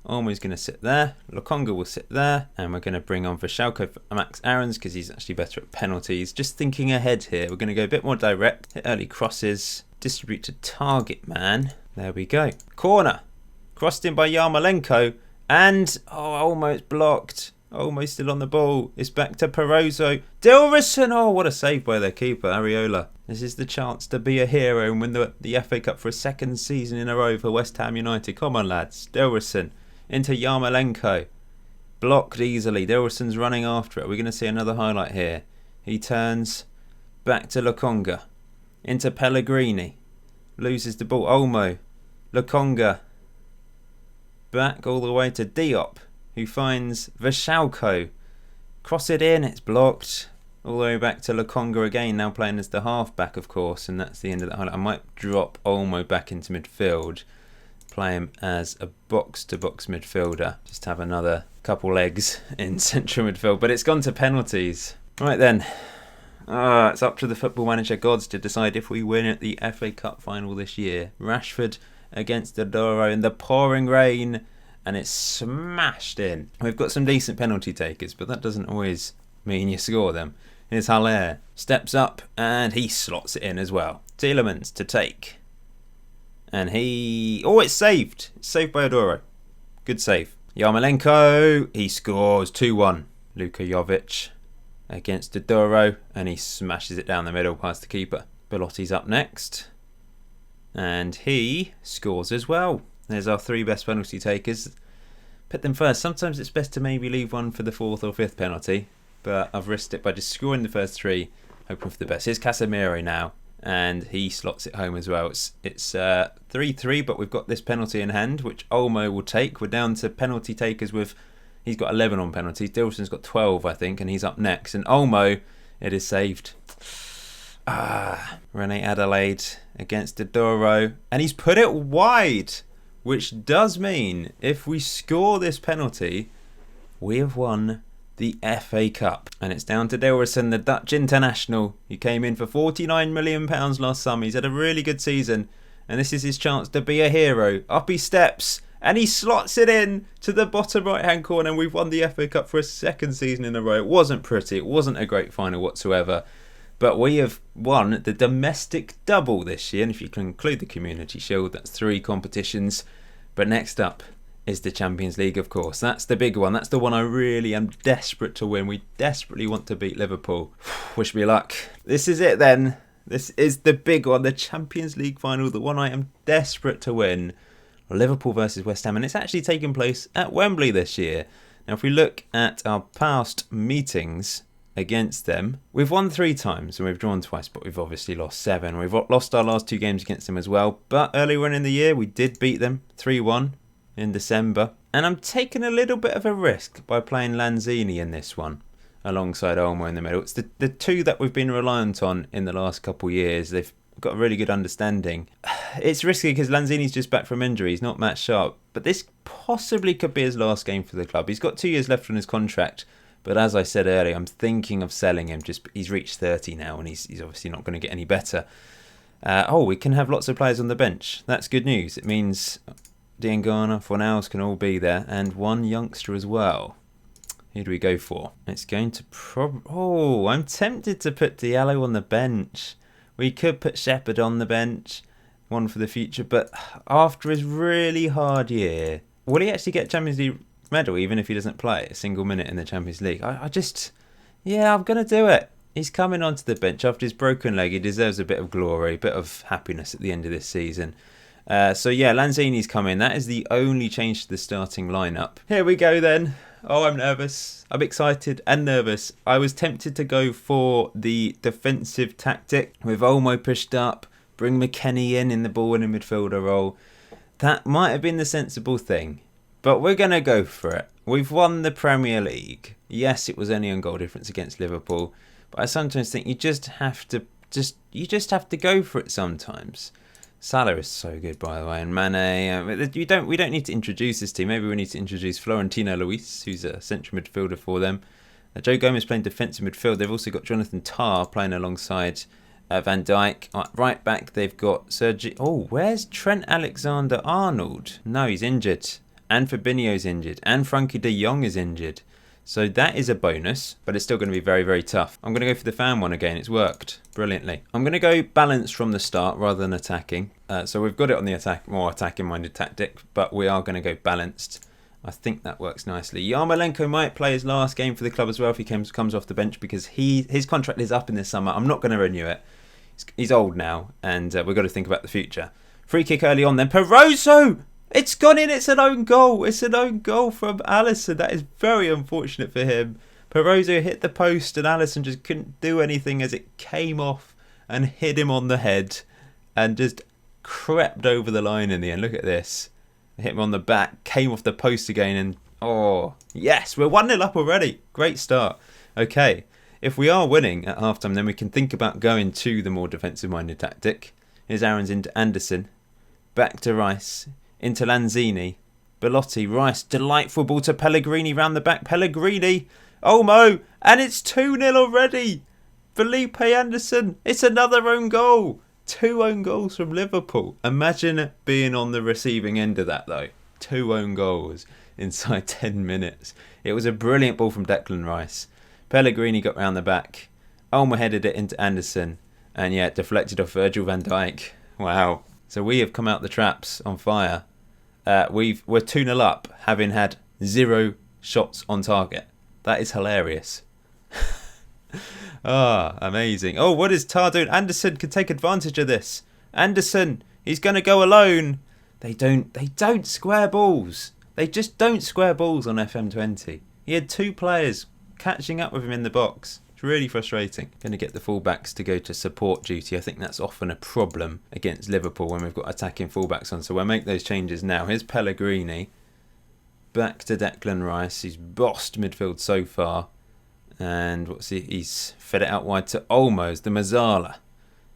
Olmo's going to sit there. Lokonga will sit there. And we're going to bring on Vishalko for Max Aarons because he's actually better at penalties. Just thinking ahead here. We're going to go a bit more direct. Hit early crosses. Distribute to target man. There we go. Corner. Crossed in by Yarmolenko. And, almost blocked. Almost still on the ball. It's back to Perozzo. Dilrosun. Oh, what a save by their keeper, Areola. This is the chance to be a hero and win the FA Cup for a second season in a row for West Ham United. Come on, lads. Dilrosun into Yarmolenko. Blocked easily. Dilrosun's running after it. We're going to see another highlight here. He turns back to Lokonga. Into Pellegrini. Loses the ball. Olmo. Lokonga. Back all the way to Diop, who finds Vishalko. Cross it in, it's blocked. All the way back to Lokonga again, now playing as the half-back, of course, and that's the end of that highlight. I might drop Olmo back into midfield, play him as a box-to-box midfielder. Just have another couple legs in central midfield, but it's gone to penalties. Right then, it's up to the football manager gods to decide if we win at the FA Cup final this year. Rashford against Adoro in the pouring rain, and it's smashed in. We've got some decent penalty takers, but that doesn't always mean you score them. Here's Haller, steps up, and he slots it in as well. Tielemans to take. And it's saved. It's saved by Adoro. Good save. Yarmolenko, he scores 2-1. Luka Jovic against Adoro, and he smashes it down the middle past the keeper. Belotti's up next. And he scores as well. There's our three best penalty takers. Put them first. Sometimes it's best to maybe leave one for the fourth or fifth penalty, but I've risked it by just scoring the first three, hoping for the best. Here's Casemiro now, and he slots it home as well. It's 3-3, but we've got this penalty in hand, which Olmo will take. We're down to penalty takers with... He's got 11 on penalties. Dilson's got 12, I think, and he's up next. And Olmo, it is saved. Rene Adelaide against Adoro, and he's put it wide, which does mean if we score this penalty, we have won the FA Cup. And it's down to Dilrosun, the Dutch international, who came in for £49 million last summer. He's had a really good season, and this is his chance to be a hero. Up he steps, and he slots it in to the bottom right hand corner, and we've won the FA Cup for a second season in a row. It wasn't pretty, it wasn't a great final whatsoever, but we have won the domestic double this year, and if you can include the Community Shield, that's 3 competitions. But next up is the Champions League, of course. That's the big one. That's the one I really am desperate to win. We desperately want to beat Liverpool. Wish me luck. This is it then. This is the big one, the Champions League final, the one I am desperate to win. Liverpool versus West Ham, and it's actually taking place at Wembley this year. Now, if we look at our past meetings against them, we've won 3 times and we've drawn twice, but we've obviously lost 7. We've lost our last 2 games against them as well, but earlier on in the year we did beat them 3-1 in December, and I'm taking a little bit of a risk by playing Lanzini in this one alongside Olmo in the middle. It's the 2 that we've been reliant on in the last couple of years. They've got a really good understanding. It's risky because Lanzini's just back from injury. He's not match sharp, but this possibly could be his last game for the club. He's got 2 years left on his contract. But as I said earlier, I'm thinking of selling him. He's reached 30 now, and he's obviously not going to get any better. We can have lots of players on the bench. That's good news. It means Diangana, Fornals can all be there, and 1 youngster as well. Who do we go for? It's going to I'm tempted to put Diallo on the bench. We could put Shepherd on the bench, one for the future. But after his really hard year, will he actually get Champions League medal even if he doesn't play a single minute in the Champions League? I'm going to do it. He's coming onto the bench after his broken leg. He deserves a bit of glory, a bit of happiness at the end of this season. Lanzini's coming. That is the only change to the starting lineup. Here we go then. I'm nervous. I'm excited and nervous. I was tempted to go for the defensive tactic with Olmo pushed up, bring McKennie in the ball-winning midfielder role. That might have been the sensible thing. But we're going to go for it. We've won the Premier League. Yes, it was only on goal difference against Liverpool. But I sometimes think you just have to go for it sometimes. Salah is so good, by the way, and Mane. We don't need to introduce this team. Maybe we need to introduce Florentino Luis, who's a central midfielder for them. Joe Gomez playing defensive midfield. They've also got Jonathan Tah playing alongside Van Dijk. Right back, they've got Sergi. Where's Trent Alexander-Arnold? No, he's injured. and Fabinho's injured, and Frankie de Jong is injured. So that is a bonus, but it's still going to be very, very tough. I'm going to go for the fan one again. It's worked brilliantly. I'm going to go balanced from the start rather than attacking. So we've got it on the more attacking-minded tactic, but we are going to go balanced. I think that works nicely. Yarmolenko might play his last game for the club as well if he comes off the bench, because his contract is up in this summer. I'm not going to renew it. He's old now, and we've got to think about the future. Free kick early on then. Peroso! It's gone in. It's an own goal. It's an own goal from Alisson. That is very unfortunate for him. Peroso hit the post and Alisson just couldn't do anything as it came off and hit him on the head and just crept over the line in the end. Look at this. It hit him on the back, came off the post again, and oh, yes, we're 1-0 up already. Great start. Okay, if we are winning at halftime, then we can think about going to the more defensive-minded tactic. Here's Aaron's into Anderson. Back to Rice. Into Lanzini, Belotti, Rice, delightful ball to Pellegrini round the back. Pellegrini, Olmo, and it's 2-0 already. Felipe Anderson, it's another own goal. 2 own goals from Liverpool. Imagine being on the receiving end of that though. 2 own goals inside 10 minutes. It was a brilliant ball from Declan Rice. Pellegrini got round the back. Olmo headed it into Anderson, and yeah, deflected off Virgil van Dijk. Wow. So we have come out the traps on fire. We're 2-0 up, having had 0 shots on target. That is hilarious. Amazing. Oh, what is Tar doing? Anderson can take advantage of this. Anderson, he's going to go alone. They don't square balls. They just don't square balls on FM20. He had 2 players catching up with him in the box. Really frustrating. Going to get the fullbacks to go to support duty. I think that's often a problem against Liverpool when we've got attacking fullbacks on. So we'll make those changes now. Here's Pellegrini. Back to Declan Rice. He's bossed midfield so far. And he's fed it out wide to Olmo. The Mazzala.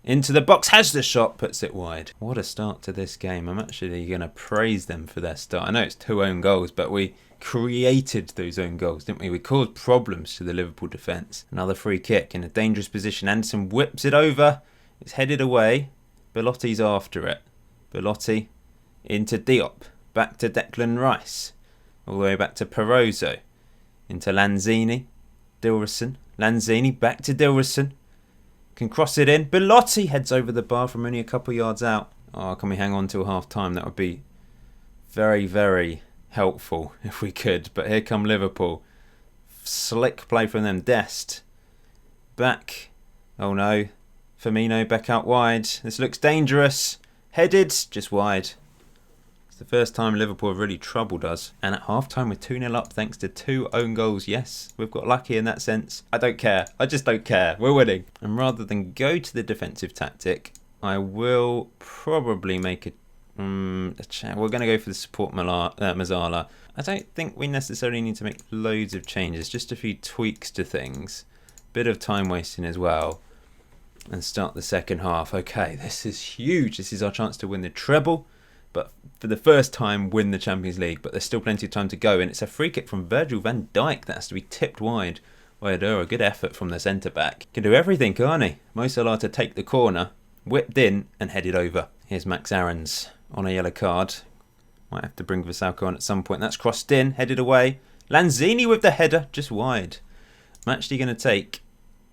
Into the box. Has the shot. Puts it wide. What a start to this game. I'm actually going to praise them for their start. I know it's 2 own goals, but we created those own goals, didn't we? We caused problems to the Liverpool defence. Another free kick in a dangerous position. Anderson whips it over. It's headed away. Belotti's after it. Belotti into Diop. Back to Declan Rice. All the way back to Peroso. Into Lanzini. Dilrosun. Lanzini back to Dilrosun. Can cross it in. Belotti heads over the bar from only a couple yards out. Oh, can we hang on till half time? That would be very, very helpful if we could. But here come Liverpool. Slick play from them. Dest. Back. Oh no. Firmino back out wide. This looks dangerous. Headed. Just wide. It's the first time Liverpool have really troubled us. And at half time we're 2-0 up thanks to 2 own goals. Yes, we've got lucky in that sense. I don't care. I just don't care. We're winning. And rather than go to the defensive tactic, I will probably make we're going to go for the support Mazzala. I don't think we necessarily need to make loads of changes. Just a few tweaks to things. Bit of time wasting as well. And start the second half. Okay, this is huge. This is our chance to win the treble. But for the first time, win the Champions League. But there's still plenty of time to go. And it's a free kick from Virgil van Dijk that has to be tipped wide. A good effort from the centre-back. Can do everything, can't he? Mo Salah to take the corner. Whipped in and headed over. Here's Max Aarons on a yellow card. Might have to bring Vissalko on at some point. That's crossed in, headed away. Lanzini with the header, just wide. I'm actually going to take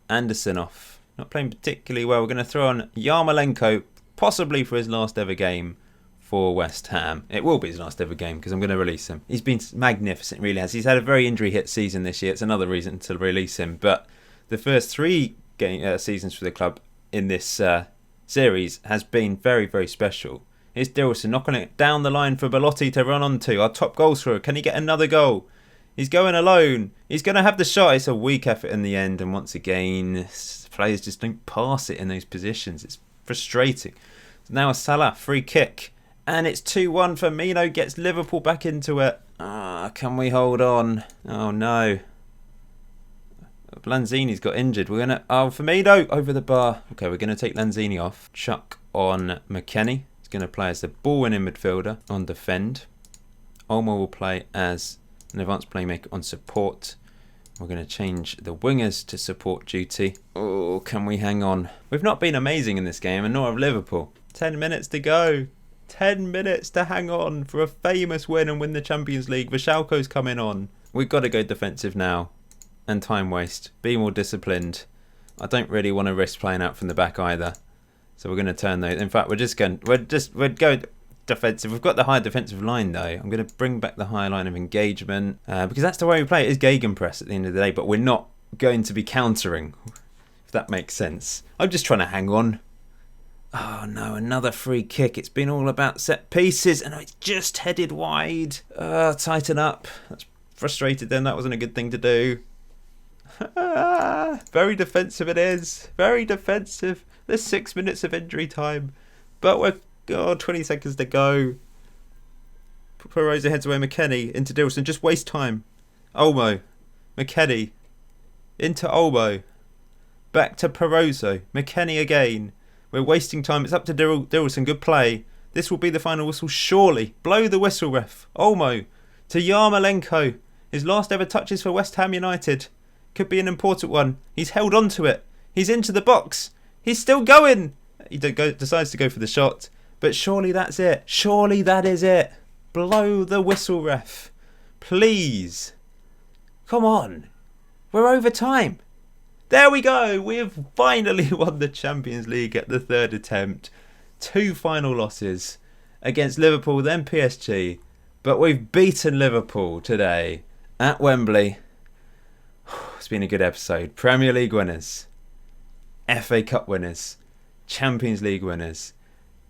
Anderson off. Not playing particularly well. We're going to throw on Yarmolenko, possibly for his last ever game for West Ham. It will be his last ever game because I'm going to release him. He's been magnificent, really has. He's had a very injury-hit season this year. It's another reason to release him. But the first 3 seasons for the club in this series has been very, very special. Here's Dilrosun knocking it down the line for Belotti to run onto. Our top goal scorer. Can he get another goal? He's going alone. He's going to have the shot. It's a weak effort in the end. And once again, players just don't pass it in those positions. It's frustrating. Now a Salah free kick. And it's 2-1. Firmino gets Liverpool back into it. Can we hold on? Oh no. Lanzini's got injured. We're going to... Oh, Firmino over the bar. Okay, we're going to take Lanzini off. Chuck on McKennie. He's going to play as the ball-winning midfielder on defend. Olmo will play as an advanced playmaker on support. We're going to change the wingers to support duty. Oh, can we hang on? We've not been amazing in this game, and nor have Liverpool. 10 minutes to go. 10 minutes to hang on for a famous win and win the Champions League. Vishalko's coming on. We've got to go defensive now. And time waste. Be more disciplined. I don't really want to risk playing out from the back either. So we're going to turn those. In fact, we're going defensive. We've got the high defensive line though. I'm going to bring back the high line of engagement because that's the way we play. It is gegenpress at the end of the day, but we're not going to be countering, if that makes sense. I'm just trying to hang on. Oh no, another free kick. It's been all about set pieces and it's just headed wide. Tighten up. That's frustrated then. That wasn't a good thing to do. Very defensive it is. Very defensive. There's 6 minutes of injury time. But we're 20 seconds to go. Perosa heads away. McKennie into Dilson. Just waste time. Olmo. McKennie. Into Olmo. Back to Perosa. McKennie again. We're wasting time. It's up to Dilson. Good play. This will be the final whistle. Surely. Blow the whistle, ref. Olmo. To Yarmolenko. His last ever touches for West Ham United. Could be an important one. He's held on to it. He's into the box. He's still going. He decides to go for the shot. But surely that's it. Surely that is it. Blow the whistle, ref. Please. Come on. We're over time. There we go. We have finally won the Champions League at the third attempt. 2 final losses against Liverpool, then PSG. But we've beaten Liverpool today at Wembley. It's been a good episode. Premier League winners, FA Cup winners, Champions League winners.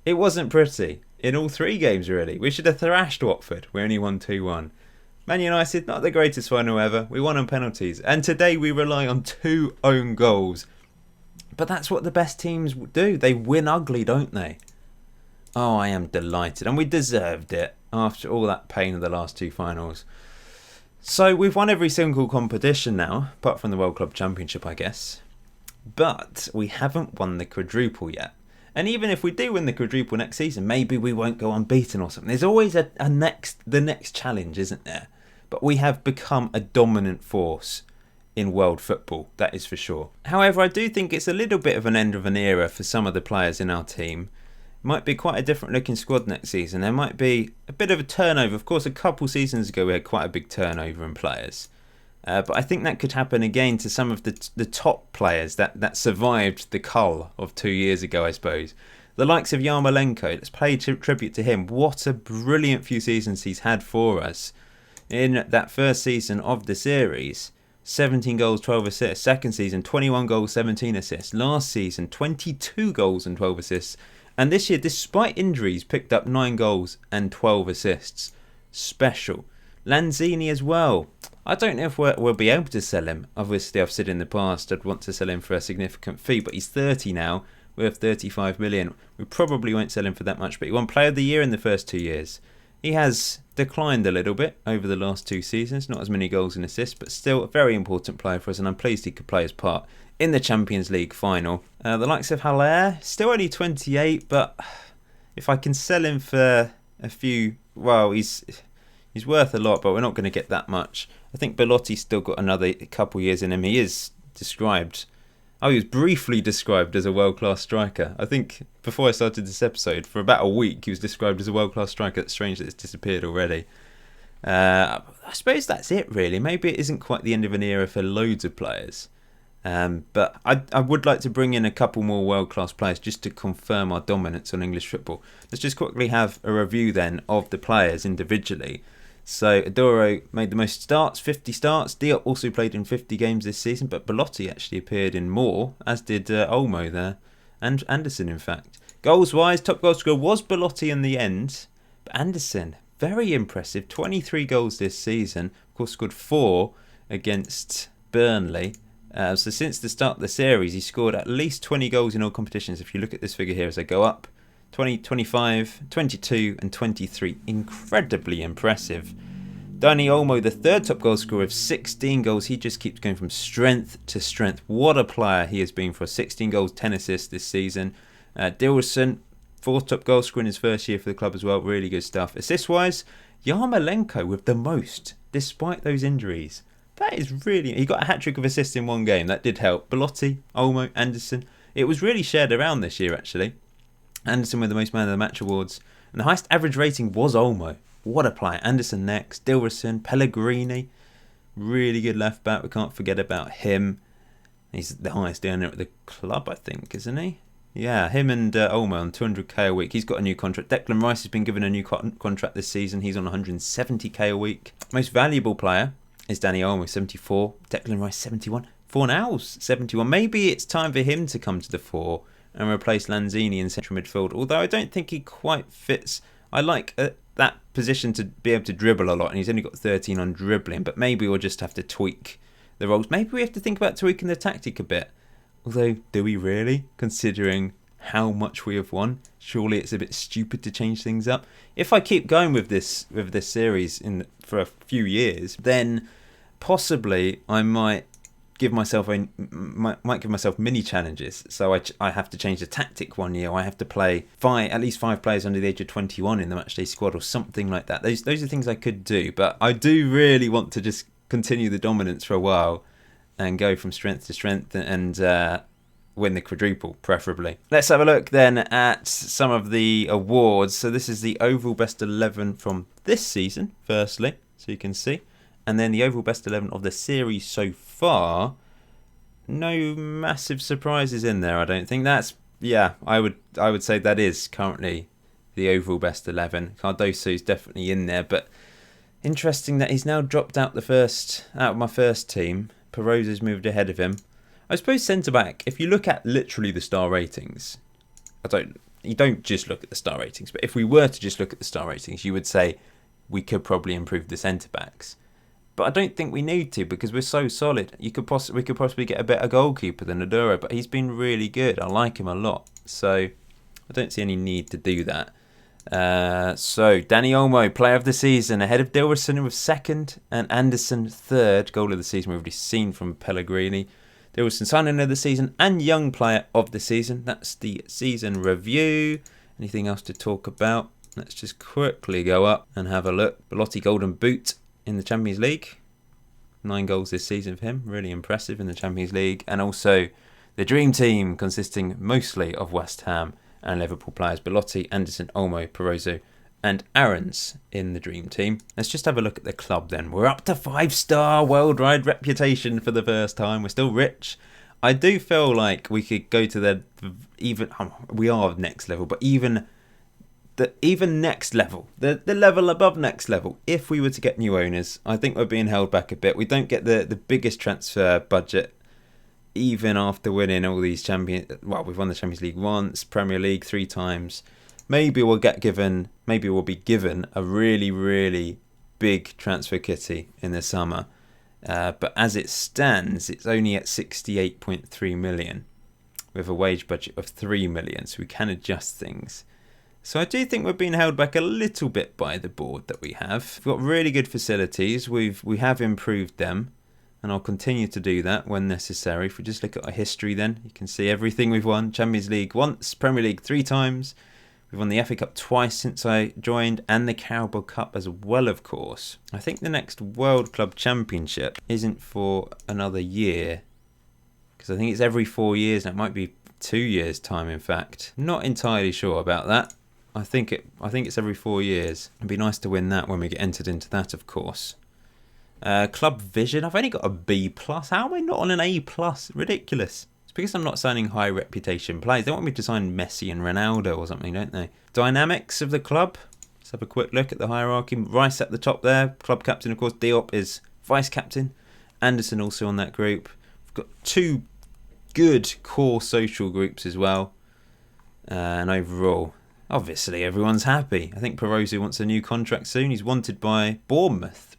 It wasn't pretty in all 3 games really. We should have thrashed Watford. We only won 2-1. Man United, not the greatest final ever. We won on penalties. And today we rely on 2 own goals. But that's what the best teams do. They win ugly, don't they? Oh, I am delighted. And we deserved it after all that pain of the last 2 finals. So we've won every single competition now, apart from the World Club Championship, I guess. But we haven't won the quadruple yet. And even if we do win the quadruple next season, maybe we won't go unbeaten or something. There's always the next challenge, isn't there? But we have become a dominant force in world football, that is for sure. However, I do think it's a little bit of an end of an era for some of the players in our team. Might be quite a different looking squad next season. There might be a bit of a turnover. Of course, a couple seasons ago we had quite a big turnover in players. But I think that could happen again to some of the top players that survived the cull of 2 years ago, I suppose. The likes of Yarmolenko, let's pay tribute to him. What a brilliant few seasons he's had for us. In that first season of the series, 17 goals, 12 assists. Second season, 21 goals, 17 assists. Last season, 22 goals and 12 assists. And this year, despite injuries, picked up 9 goals and 12 assists. Special. Lanzini as well. I don't know if we'll be able to sell him. Obviously, I've said in the past I'd want to sell him for a significant fee, but he's 30 now, worth 35 million. We probably won't sell him for that much, but he won Player of the Year in the first 2 years. He has declined a little bit over the last 2 seasons, not as many goals and assists, but still a very important player for us, and I'm pleased he could play his part in the Champions League final. The likes of Haller, still only 28, but if I can sell him for a few, well, he's worth a lot, but we're not going to get that much. I think Belotti's still got another couple years in him. He is described, he was briefly described as a world-class striker. I think before I started this episode, for about a week, he was described as a world-class striker. It's strange that it's disappeared already. I suppose that's it, really. Maybe it isn't quite the end of an era for loads of players. But I would like to bring in a couple more world-class players just to confirm our dominance on English football. Let's just quickly have a review then of the players individually. So Adoro made the most starts, 50 starts. Diop also played in 50 games this season, but Belotti actually appeared in more, as did Olmo there, and Anderson in fact. Goals-wise, top goal scorer was Belotti in the end, but Anderson, very impressive, 23 goals this season. Of course, scored 4 against Burnley. So since the start of the series, he scored at least 20 goals in all competitions. If you look at this figure here as I go up, 20, 25, 22 and 23. Incredibly impressive. Dani Olmo, the third top goal scorer of 16 goals. He just keeps going from strength to strength. What a player he has been for 16 goals, 10 assists this season. Dilson, fourth top goal scorer in his first year for the club as well. Really good stuff. Assist-wise, Yarmolenko with the most, despite those injuries. That is really... He got a hat-trick of assists in one game. That did help. Belotti, Olmo, Anderson. It was really shared around this year, actually. Anderson with the most man of the match awards. And the highest average rating was Olmo. What a player. Anderson next, Dilrosun, Pellegrini. Really good left back. We can't forget about him. He's the highest earner at the club, I think, isn't he? Yeah, him and Olmo on 200k a week. He's got a new contract. Declan Rice has been given a new contract this season. He's on 170k a week. Most valuable player is Danny Olmo, 74. Declan Rice, 71. Fornals, 71. Maybe it's time for him to come to the fore and replace Lanzini in central midfield. Although I don't think he quite fits. I like that position to be able to dribble a lot, and he's only got 13 on dribbling. But maybe we'll just have to tweak the roles. Maybe we have to think about tweaking the tactic a bit. Although, do we really? Considering how much we have won, surely it's a bit stupid to change things up. If I keep going with this series for a few years, then possibly I might give myself mini challenges. So I have to change the tactic one year. Or I have to play at least 5 players under the age of 21 in the matchday squad or something like that. Those are things I could do, but I do really want to just continue the dominance for a while and go from strength to strength and win the quadruple, preferably. Let's have a look then at some of the awards. So this is the overall best 11 from this season, firstly, so you can see. And then the overall best 11 of the series so far. No massive surprises in there, I don't think. I would say that is currently the overall best 11. Cardoso's definitely in there, but interesting that he's now dropped out of my first team. Perosa's moved ahead of him. I suppose centre-back, if you look at literally the star ratings, you don't just look at the star ratings, but if we were to just look at the star ratings, you would say we could probably improve the centre-backs. But I don't think we need to, because we're so solid. We could possibly get a better goalkeeper than Adura, but he's been really good. I like him a lot. So I don't see any need to do that. So Danny Olmo, player of the season, ahead of Dilrosun with second and Anderson third. Goal of the season we've already seen from Pellegrini. Dilrosun signing of the season and young player of the season. That's the season review. Anything else to talk about? Let's just quickly go up and have a look. Belotti Golden Boot in the Champions League. 9 goals this season for him. Really impressive in the Champions League. And also the Dream Team, consisting mostly of West Ham and Liverpool players. Belotti, Anderson, Olmo, Peroso and Aarons in the Dream Team. Let's just have a look at the club then. We're up to 5-star worldwide reputation for the first time. We're still rich. I do feel like we could go to we are next level, but even next level, the level above next level, if we were to get new owners, I think we're being held back a bit. We don't get the biggest transfer budget, even after winning all these we've won the Champions League once, Premier League 3 times. Maybe we'll be given a really, really big transfer kitty in the summer. But as it stands, it's only at 68.3 million with a wage budget of 3 million, so we can adjust things. So I do think we're being held back a little bit by the board that we have. We've got really good facilities. We have improved them, and I'll continue to do that when necessary. If we just look at our history then, you can see everything we've won. Champions League once, Premier League 3 times. We've won the FA Cup twice since I joined, and the Carabao Cup as well, of course. I think the next World Club Championship isn't for another year, because I think it's every 4 years, and it might be 2 years' time, in fact. Not entirely sure about that. I think it's every 4 years. It'd be nice to win that when we get entered into that, of course. Club Vision, I've only got a B+. How am I not on an A+? Ridiculous. It's because I'm not signing high reputation players. They want me to sign Messi and Ronaldo or something, don't they? Dynamics of the club. Let's have a quick look at the hierarchy. Rice at the top there. Club captain, of course. Diop is vice captain. Anderson also on that group. We've got 2 good core social groups as well. And overall, obviously, everyone's happy. I think Peroso wants a new contract soon. He's wanted by Bournemouth.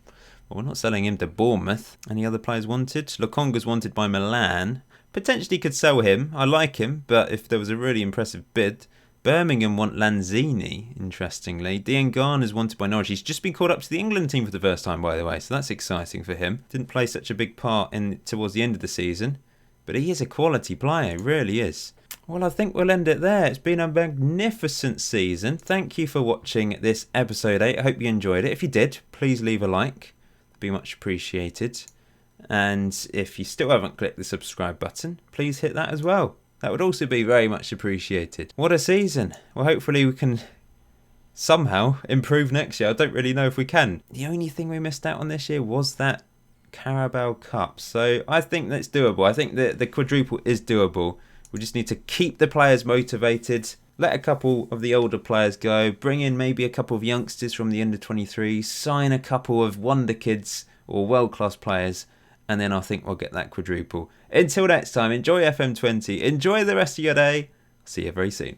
Well, we're not selling him to Bournemouth. Any other players wanted? Lokonga's wanted by Milan. Potentially could sell him. I like him, but if there was a really impressive bid. Birmingham want Lanzini, interestingly. Diangana's wanted by Norwich. He's just been called up to the England team for the first time, by the way, so that's exciting for him. Didn't play such a big part towards the end of the season, but he is a quality player, he really is. Well, I think we'll end it there. It's been a magnificent season. Thank you for watching this episode 8. I hope you enjoyed it. If you did, please leave a like. It'd be much appreciated. And if you still haven't clicked the subscribe button, please hit that as well. That would also be very much appreciated. What a season. Well, hopefully we can somehow improve next year. I don't really know if we can. The only thing we missed out on this year was that Carabao Cup. So I think that's doable. I think that the quadruple is doable. We just need to keep the players motivated, let a couple of the older players go, bring in maybe a couple of youngsters from the under-23, sign a couple of wonder kids or world-class players, and then I think we'll get that quadruple. Until next time, enjoy FM20, enjoy the rest of your day. See you very soon.